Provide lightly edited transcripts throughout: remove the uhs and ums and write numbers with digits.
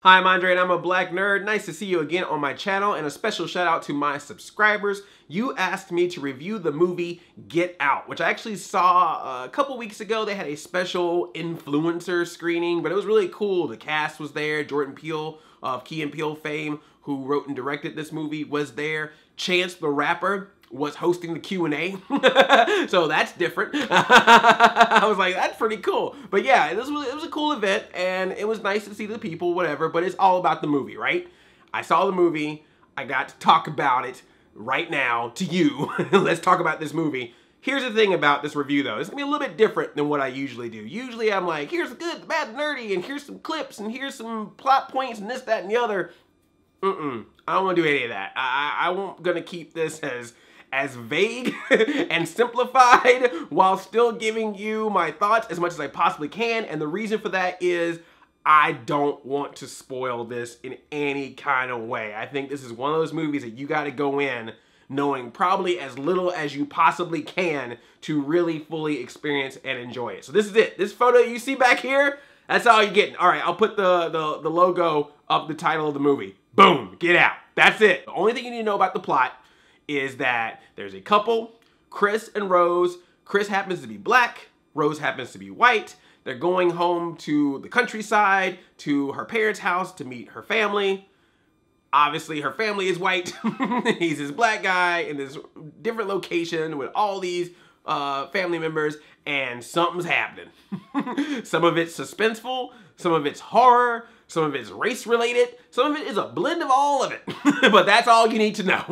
Hi, I'm Andre and I'm a black nerd. Nice to see you again on my channel, and a special shout out to my subscribers. You asked me to review the movie Get Out, which I actually saw a couple weeks ago. They had a special influencer screening, but it was really cool. The cast was there. Jordan Peele of Key and Peele fame, who wrote and directed this movie, was there. Chance the Rapper was hosting the Q&A. So that's different. I was like, that's pretty cool. But yeah, it was a cool event, and it was nice to see the people, whatever, but it's all about the movie, right? I saw the movie. I got to talk about it right now to you. Let's talk about this movie. Here's the thing about this review, though. It's gonna be a little bit different than what I usually do. Usually I'm like, here's the good, the bad, the nerdy, and here's some clips, and here's some plot points, and this, that, and the other. I don't want to do any of that. I'm gonna keep this as vague and simplified while still giving you my thoughts as much as I possibly can. And the reason for that is I don't want to spoil this in any kind of way. I think this is one of those movies that you got to go in knowing probably as little as you possibly can to really fully experience and enjoy it. So this is it. This photo you see back here, that's all you're getting. All right, I'll put the logo up the title of the movie. Boom, Get Out. That's it. The only thing you need to know about the plot is that there's a couple, Chris and Rose. Chris happens to be black, Rose happens to be white. They're going home to the countryside, to her parents' house to meet her family. Obviously, her family is white. He's this black guy in this different location with all these family members, and something's happening. Some of it's suspenseful, some of it's horror, some of it's race-related, some of it is a blend of all of it. But that's all you need to know.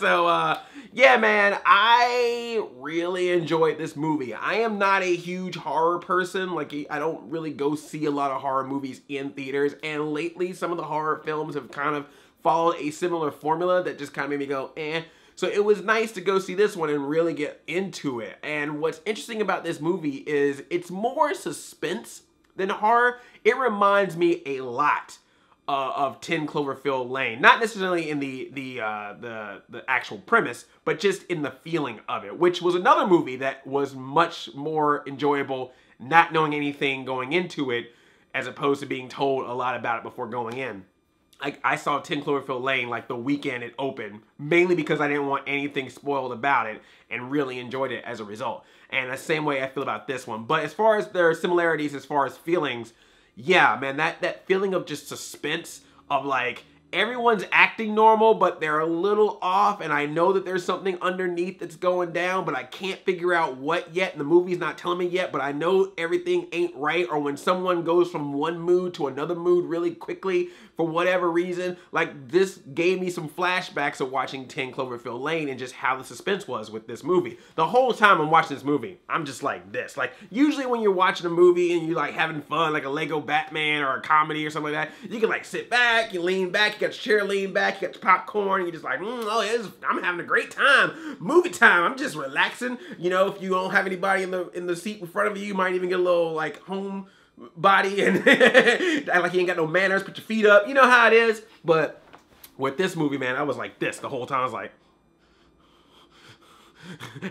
So, yeah, man, I really enjoyed this movie. I am not a huge horror person. Like, I don't really go see a lot of horror movies in theaters. And lately, some of the horror films have kind of followed a similar formula that just kind of made me go, eh. So it was nice to go see this one and really get into it. And what's interesting about this movie is it's more suspense than horror. It reminds me a lot of 10 Cloverfield Lane. Not necessarily in the actual premise, but just in the feeling of it, which was another movie that was much more enjoyable not knowing anything going into it, as opposed to being told a lot about it before going in. I saw 10 Cloverfield Lane like the weekend it opened, mainly because I didn't want anything spoiled about it, and really enjoyed it as a result. And the same way I feel about this one. But as far as their similarities, as far as feelings, yeah, man, that feeling of just suspense of like, everyone's acting normal, but they're a little off, and I know that there's something underneath that's going down, but I can't figure out what yet, and the movie's not telling me yet, but I know everything ain't right. Or when someone goes from one mood to another mood really quickly for whatever reason, like this gave me some flashbacks of watching 10 Cloverfield Lane and just how the suspense was with this movie. The whole time I'm watching this movie, I'm just like this. Like, usually when you're watching a movie and you're like having fun, like a Lego Batman or a comedy or something like that, you can like sit back, you lean back, you got your chair lean back, you got your popcorn, and you're just like, oh, I'm having a great time. Movie time, I'm just relaxing. You know, if you don't have anybody in the seat in front of you, you might even get a little like home body and act like you ain't got no manners, put your feet up. You know how it is. But with this movie, man, I was like this the whole time. I was like,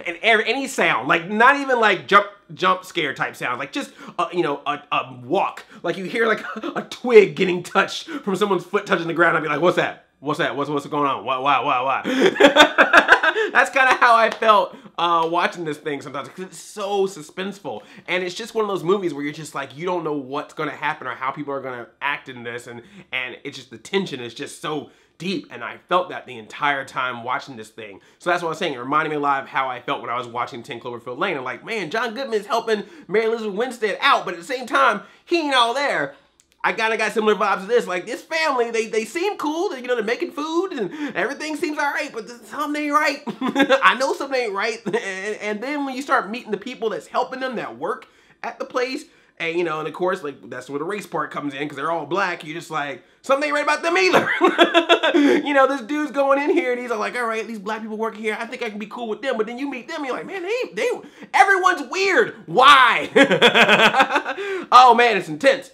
and any sound, like not even like jump scare type sounds, like just you know, a walk, like you hear like a twig getting touched from someone's foot touching the ground. I'd be like, what's that? What's that? What's going on? Why? That's kind of how I felt watching this thing sometimes, because it's so suspenseful, and it's just one of those movies where you're just like, you don't know what's going to happen or how people are going to act in this, and it's just, the tension is just so deep, and I felt that the entire time watching this thing. So that's what I was saying. It reminded me a lot of how I felt when I was watching 10 Cloverfield Lane. I'm like, man, John Goodman's helping Mary Elizabeth Winstead out, but at the same time, he ain't all there. I kind of got similar vibes to this. Like, this family, they seem cool. You know, they're making food and everything seems all right, but something ain't right. I know something ain't right. And then when you start meeting the people that's helping them, that work at the place, and, you know, and of course, like, that's where the race part comes in, because they're all black. You're just like, something ain't right about them either. You know, this dude's going in here, and he's like, all right, these black people working here, I think I can be cool with them. But then you meet them, and you're like, man, everyone's weird. Why? Oh, man, it's intense.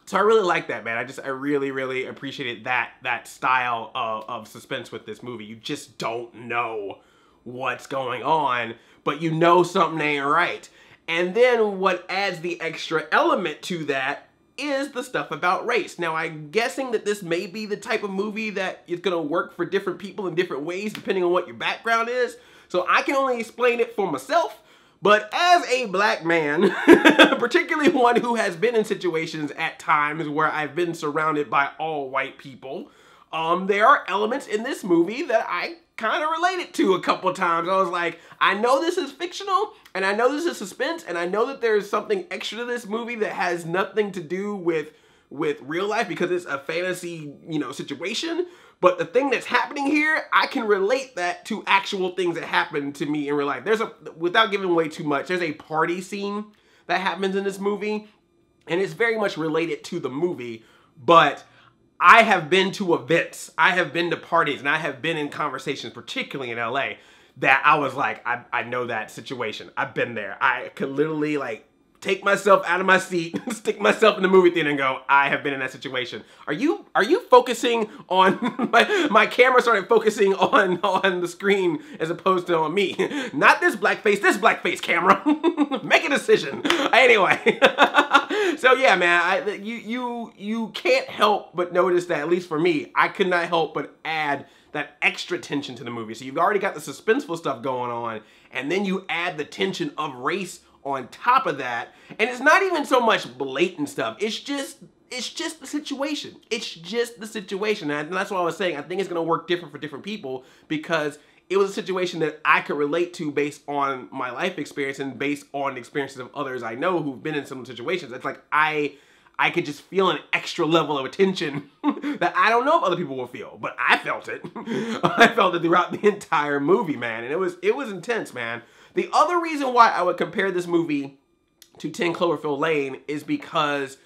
So I really like that, man. I really appreciated that style of suspense with this movie. You just don't know what's going on, but you know something ain't right. And then what adds the extra element to that is the stuff about race. Now, I'm guessing that this may be the type of movie that is gonna work for different people in different ways, depending on what your background is. So I can only explain it for myself. But as a black man, particularly one who has been in situations at times where I've been surrounded by all white people, there are elements in this movie that I kind of related to a couple of times. I was like, I know this is fictional, and I know this is suspense, and I know that there's something extra to this movie that has nothing to do with real life because it's a fantasy, you know, situation. But the thing that's happening here, I can relate that to actual things that happen to me in real life. Without giving away too much, there's a party scene that happens in this movie, and it's very much related to the movie, but I have been to events, I have been to parties, and I have been in conversations, particularly in LA, that I was like, I know that situation. I've been there. I could literally like take myself out of my seat, stick myself in the movie theater and go, I have been in that situation. Are you focusing on, my camera started focusing on the screen as opposed to on me. Not this blackface camera. Make a decision. Anyway. So yeah, man, you can't help but notice that, at least for me, I could not help but add that extra tension to the movie. So you've already got the suspenseful stuff going on, and then you add the tension of race on top of that, and it's not even so much blatant stuff. It's just the situation. It's just the situation, and that's what I was saying. I think it's gonna work different for different people because it was a situation that I could relate to based on my life experience and based on the experiences of others I know who've been in similar situations. It's like I could just feel an extra level of attention that I don't know if other people will feel, but I felt it. I felt it throughout the entire movie, man, and it was intense, man. The other reason why I would compare this movie to 10 Cloverfield Lane is because,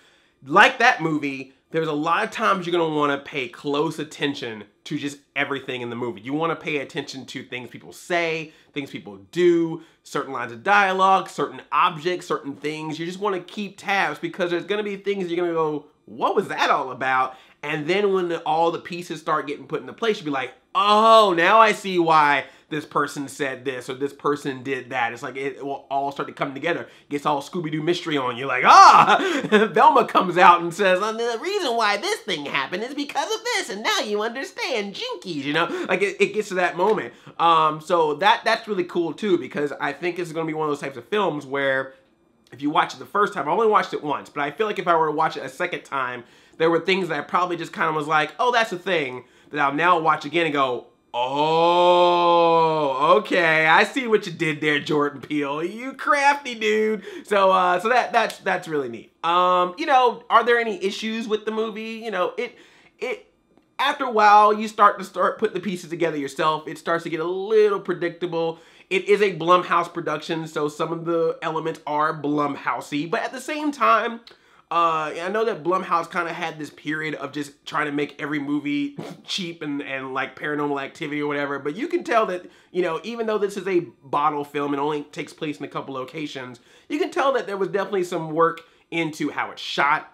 like that movie, there's a lot of times you're going to want to pay close attention to just everything in the movie. You want to pay attention to things people say, things people do, certain lines of dialogue, certain objects, certain things. You just want to keep tabs because there's going to be things you're going to go, what was that all about? And then when all the pieces start getting put into place, you'll be like, oh, now I see why this person said this or this person did that. It's like it will all start to come together. It gets all Scooby-Doo mystery on you. Like, Velma comes out and says, the reason why this thing happened is because of this, and now you understand Jinkies, you know? Like, it gets to that moment. So that's really cool, too, because I think it's going to be one of those types of films where if you watch it the first time, I only watched it once, but I feel like if I were to watch it a second time, there were things that I probably just kind of was like, oh, that's a thing, that I'll now watch again and go, oh, okay, I see what you did there, Jordan Peele. You crafty dude. So that's really neat. You know, are there any issues with the movie? You know, it after a while you start putting the pieces together yourself. It starts to get a little predictable. It is a Blumhouse production, so some of the elements are Blumhousey, but at the same time, I know that Blumhouse kind of had this period of just trying to make every movie cheap and like Paranormal Activity or whatever, but you can tell that, you know, even though this is a bottle film and only takes place in a couple locations, you can tell that there was definitely some work into how it's shot,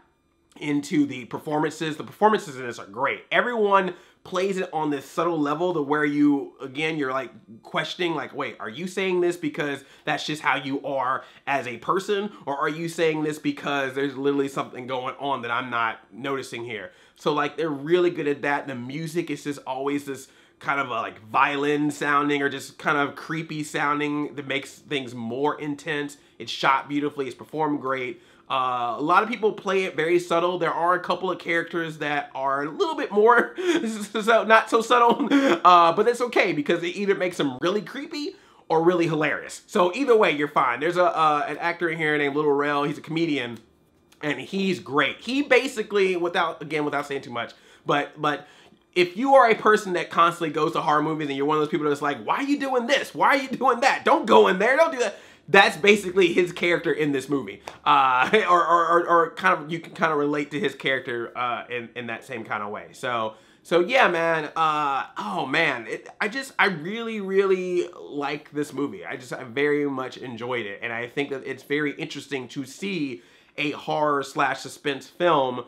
into the performances. The performances in this are great. Everyone plays it on this subtle level to where you, again, you're like questioning, like, wait, are you saying this because that's just how you are as a person? Or are you saying this because there's literally something going on that I'm not noticing here? So like, they're really good at that. The music is just always this kind of like violin sounding or just kind of creepy sounding that makes things more intense. It's shot beautifully. It's performed great. A lot of people play it very subtle. There are a couple of characters that are a little bit more not so subtle, but it's okay because it either makes them really creepy or really hilarious. So either way, you're fine. There's an actor in here named Little Rel. He's a comedian, and he's great. He basically, without saying too much, but if you are a person that constantly goes to horror movies and you're one of those people that's like, why are you doing this? Why are you doing that? Don't go in there. Don't do that. That's basically his character in this movie, or kind of, you can kind of relate to his character in that same kind of way. So yeah, man. Oh man, I really like this movie. I very much enjoyed it, and I think that it's very interesting to see a horror / suspense film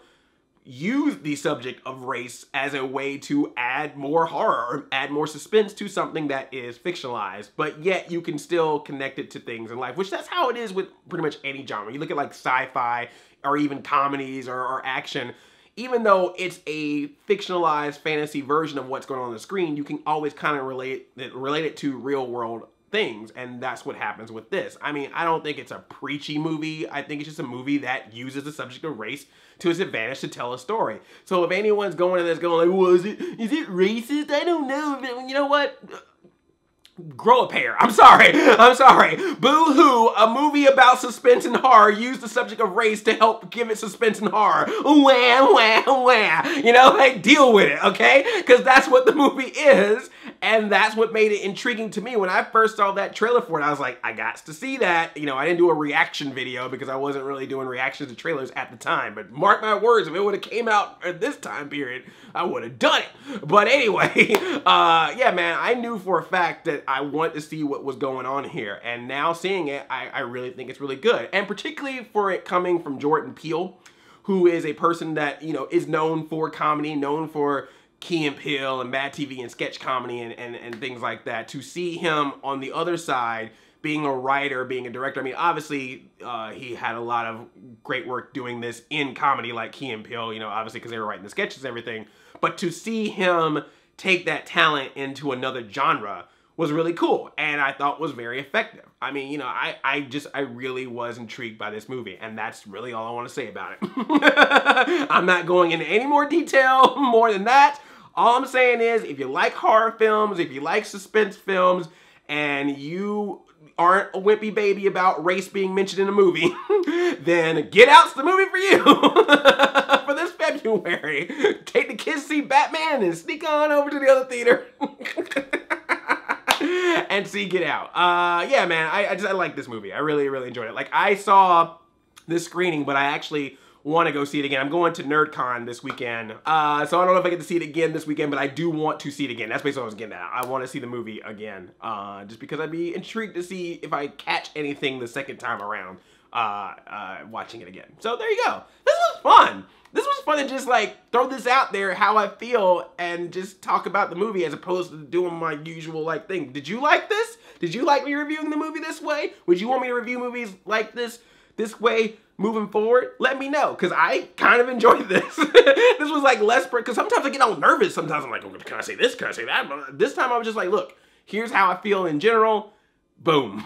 use the subject of race as a way to add more horror, add more suspense to something that is fictionalized, but yet you can still connect it to things in life, which that's how it is with pretty much any genre. You look at like sci-fi or even comedies or action, even though it's a fictionalized fantasy version of what's going on the screen, you can always kind of relate it to real world things, and that's what happens with this. I mean, I don't think it's a preachy movie. I think it's just a movie that uses the subject of race to its advantage to tell a story. So if anyone's going to this going like, well, is it racist? I don't know. You know what? Grow a pair. I'm sorry. Boo-hoo, a movie about suspense and horror used the subject of race to help give it suspense and horror. Wah, wah, wah. You know, like, deal with it, okay? Because that's what the movie is, and that's what made it intriguing to me. When I first saw that trailer for it, I was like, I got to see that. You know, I didn't do a reaction video because I wasn't really doing reactions to trailers at the time, but mark my words, if it would have came out at this time period, I would have done it. But anyway, yeah, man, I knew for a fact that I wanted to see what was going on here, and now seeing it, I really think it's really good, and particularly for it coming from Jordan Peele, who is a person that, you know, is known for comedy, known for Key and Peele and Mad TV and sketch comedy and things like that. To see him on the other side, being a writer, being a director, I mean, obviously, he had a lot of great work doing this in comedy like Key and Peele, you know, obviously because they were writing the sketches and everything, but to see him take that talent into another genre was really cool, and I thought was very effective. I mean, you know, I really was intrigued by this movie, and that's really all I want to say about it. I'm not going into any more detail more than that. All I'm saying is, if you like horror films, if you like suspense films, and you aren't a wimpy baby about race being mentioned in a movie, then Get Out's the movie for you for this February. Take the kids to see Batman and sneak on over to the other theater and see Get Out. Yeah, man, I like this movie. I really, really enjoyed it. Like, I saw this screening, but I actually want to go see it again. I'm going to NerdCon this weekend. So I don't know if I get to see it again this weekend, but I do want to see it again. That's basically what I was getting at. I want to see the movie again, just because I'd be intrigued to see if I catch anything the second time around watching it again. So there you go. This was fun. This was fun to just like throw this out there, how I feel, and just talk about the movie as opposed to doing my usual like thing. Did you like this? Did you like me reviewing the movie this way? Would you want me to review movies like this way moving forward? Let me know, because I kind of enjoyed this. This was like less, because sometimes I get all nervous. Sometimes I'm like, oh, can I say this? Can I say that? But this time I was just like, look, here's how I feel in general. Boom.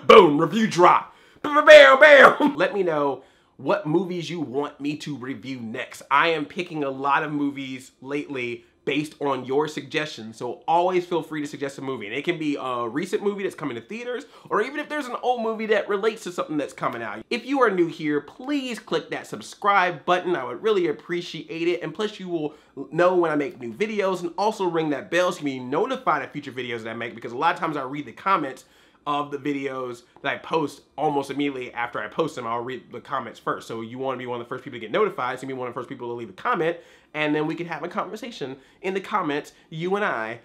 Boom, review drop. Bam, bam. Let me know what movies you want me to review next. I am picking a lot of movies lately based on your suggestions, so always feel free to suggest a movie. And it can be a recent movie that's coming to theaters, or even if there's an old movie that relates to something that's coming out. If you are new here, please click that subscribe button. I would really appreciate it. And plus, you will know when I make new videos, and also ring that bell so you can be notified of future videos that I make, because a lot of times I read the comments of the videos that I post almost immediately after I post them. I'll read the comments first. So you want to be one of the first people to get notified, so you be one of the first people to leave a comment, and then we can have a conversation in the comments, you and I.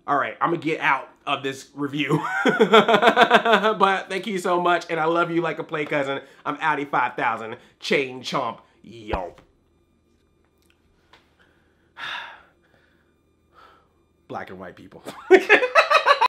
All right, I'm gonna get out of this review. But thank you so much, and I love you like a play cousin. I'm Outie 5000, chain chomp, yomp. Black and white people.